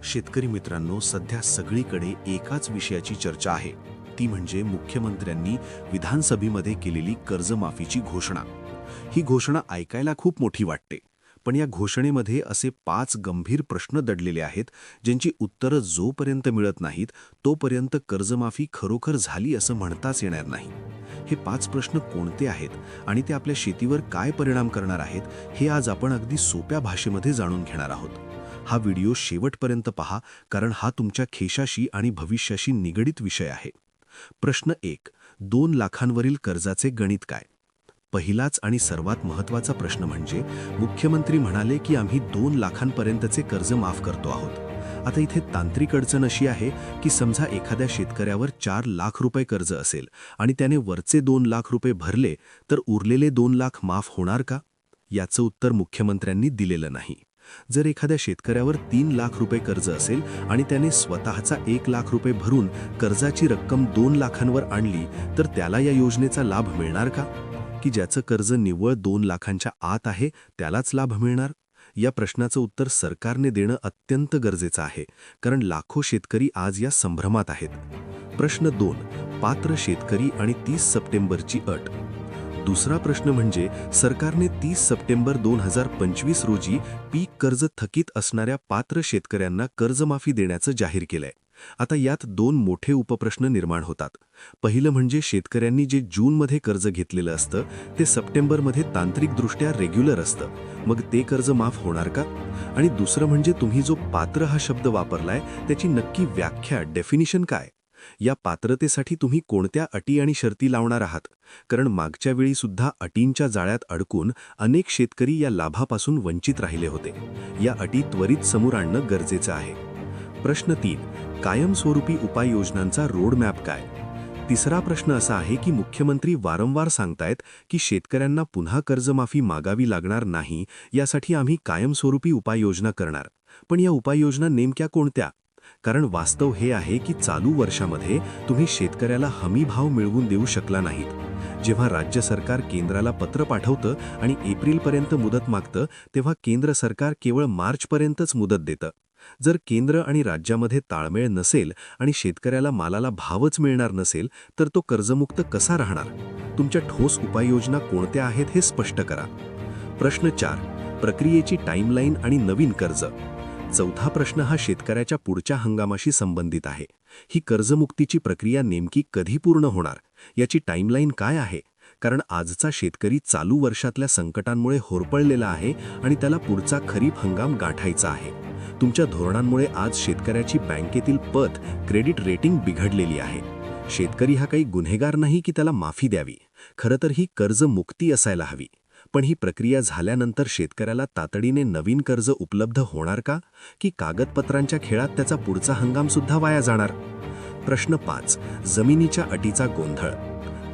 शेतकरी मित्रांनो, सध्या सगळीकडे एकाच विषयाची चर्चा आहे. ती म्हणजे मुख्यमंत्र्यांनी विधानसभेमध्ये केलेली कर्जमाफीची घोषणा. ही घोषणा ऐकायला खूप मोठी वाटते, पण या घोषणेमध्ये असे 5 गंभीर प्रश्न दडलेले आहेत, ज्यांची उत्तरं जोपर्यंत मिळत नाहीत, तोपर्यंत कर्जमाफी खरोखर झाली असं म्हणताच येणार नाही. हे 5 प्रश्न कोणते आहेत आणि ते आपल्या शेतीवर काय परिणाम करणार आहेत, हे आज आपण अगदी सोप्या भाषेमध्ये जाणून घेणार आहोत. हा व्हिडिओ शेवटपर्यंत पहा, कारण हा तुमच्या खेशाशी आणि भविष्याशी निगडित विषय आहे. प्रश्न 1. 2 लाखांवरील कर्जाचे गणित काय? पहिलाच आणि सर्वात महत्त्वाचा प्रश्न म्हणजे मुख्यमंत्री म्हणाले की आम्ही 2 लाखांपर्यंतचे कर्ज माफ करतो आहोत. आता इथे तांत्रिक अडचण अशी आहे की समजा एखाद्या शेतकऱ्यावर 4 लाख रुपये कर्ज असेल आणि त्याने वरचे 2 लाख रुपये भरले, तर उरलेले 2 लाख माफ होणार का? याचं उत्तर मुख्यमंत्र्यांनी दिलेलं नाही. जर एखाद्या शेतकऱ्यावर 3 लाख रुपये कर्ज असेल आणि त्याने स्वतःचा 1 लाख रुपये भरून कर्जाची रक्कम 2 लाखांवर आणली, तर त्याला या योजनेचा लाभ मिळणार का? की ज्याचं कर्ज निव्वळ 2 लाखांच्या आत आहे त्यालाच लाभ मिळणार? या प्रश्नाचं उत्तर सरकारने देणं अत्यंत गरजेचं आहे, कारण लाखो शेतकरी आज या संभ्रमात आहेत. प्रश्न 2. पात्र शेतकरी आणि 30 सप्टेंबरची अट. दुसरा प्रश्न म्हणजे सरकारने 30 सप्टेंबर 2025 रोजी पीक कर्ज थकीत असणाऱ्या पात्र शेतकऱ्यांना कर्जमाफी देण्याचं जाहीर केलंय. आता यात 2 मोठे उपप्रश्न निर्माण होतात. पहिलं म्हणजे शेतकऱ्यांनी जे जूनमध्ये कर्ज घेतलेलं असतं ते सप्टेंबरमध्ये तांत्रिकदृष्ट्या रेग्युलर असतं, मग ते कर्ज माफ होणार का? आणि दुसरं म्हणजे तुम्ही जो पात्र हा शब्द वापरलाय त्याची नक्की व्याख्या, डेफिनिशन काय? या पात्रतेसाठी तुम्ही कोणत्या अटी आणि शर्ती लावणार आहात? कारण मागच्या वेळी सुद्धा अटींच्या जाळ्यात अडकून अनेक शेतकरी या लाभापासून वंचित राहिले होते. या अटी त्वरित समोर आणणं गरजेचं आहे. प्रश्न 3. कायमस्वरूपी उपाययोजनांचा रोडमॅप काय? तिसरा प्रश्न असा आहे की मुख्यमंत्री वारंवार सांगतायत की शेतकऱ्यांना पुन्हा कर्जमाफी मागावी लागणार नाही, यासाठी आम्ही कायमस्वरूपी उपाययोजना करणार. पण या उपाययोजना नेमक्या कोणत्या? कारण वास्तव हे आहे की चालू वर्षामध्ये तुम्ही शेतकऱ्याला हमी भाव मिळवून देऊ शकला नाहीत. जेव्हा राज्य सरकार केंद्राला पत्र पाठवतं आणि एप्रिलपर्यंत मुदत मागतं, तेव्हा केंद्र सरकार केवळ मार्चपर्यंतच मुदत देतं. जर केंद्र आणि राज्यामध्ये ताळमेळ नसेल आणि शेतकऱ्याला मालाला भावच मिळणार नसेल, तर तो कर्जमुक्त कसा राहणार? तुमच्या ठोस उपाययोजना कोणत्या आहेत हे स्पष्ट करा. प्रश्न 4. प्रक्रियेची टाईमलाईन आणि नवीन कर्ज. चौथा प्रश्न हा शेतकऱ्याच्या पुढच्या हंगामाशी संबंधित आहे. ही कर्जमुक्तीची प्रक्रिया नेमकी कधी पूर्ण होणार, याची टाईमलाईन काय आहे? कारण आजचा शेतकरी चालू वर्षातल्या संकटांमुळे होरपळलेला आहे आणि त्याला पुढचा खरीप हंगाम गाठायचा आहे. तुमच्या धोरणांमुळे आज शेतकऱ्याची बँकेतील पत, क्रेडिट रेटिंग बिघडलेली आहे. शेतकरी हा काही गुन्हेगार नाही की त्याला माफी द्यावी. खरं तर ही कर्जमुक्ती असायला हवी. पण ही प्रक्रिया झाल्यानंतर शेतकऱ्याला तातडीने नवीन कर्ज उपलब्ध होणार का? की कागदपत्रांच्या खेळात त्याचा पुढचा हंगामसुद्धा वाया जाणार? प्रश्न 5. जमिनीच्या अटीचा गोंधळ.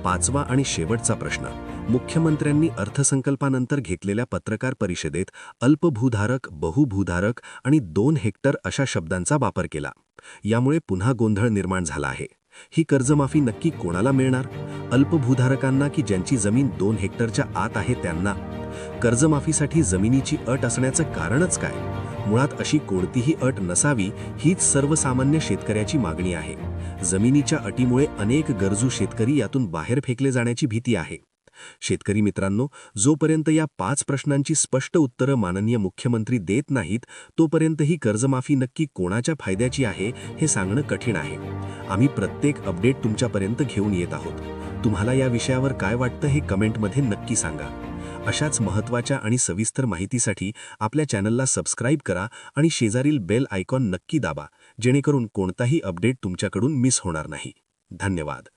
5वा आणि शेवटचा प्रश्न. मुख्यमंत्र्यांनी अर्थसंकल्पानंतर घेतलेल्या पत्रकार परिषदेत अल्पभूधारक, बहुभूधारक आणि 2 हेक्टर अशा शब्दांचा वापर केला. यामुळे पुन्हा गोंधळ निर्माण झाला आहे. ही कर्जमाफी नक्की कोणाला मिळणार? अल्पभूधारकांना की ज्यांची जमीन 2 हेक्टरच्या आत आहे त्यांना? कर्जमाफीसाठी जमिनीची अट असण्याचं कारणच काय? मुळात अशी कोणतीही अट नसावी, हीच सर्वसामान्य शेतकऱ्याची मागणी आहे. जमिनीच्या अटीमुळे अनेक गरजू शेतकरी यातून बाहेर फेकले जाण्याची भीती आहे. शेतकरी मित्रांनो, जोपर्यंत या 5 प्रश्नांची स्पष्ट उत्तरं माननीय मुख्यमंत्री देत नाहीत, तोपर्यंत ही कर्जमाफी नक्की कोणाच्या फायद्याची आहे हे सांगणं कठीण आहे. आम्ही प्रत्येक अपडेट तुमच्यापर्यंत घेऊन येत आहोत. तुम्हाला या विषयावर काय वाटतं हे कमेंटमध्ये नक्की सांगा. अशाच महत्त्वाच्या आणि सविस्तर माहितीसाठी आपल्या चॅनलला सबस्क्राईब करा आणि शेजारील बेल आयकॉन नक्की दाबा, जेणेकरून कोणताही अपडेट तुमच्याकडून मिस होणार नाही. धन्यवाद.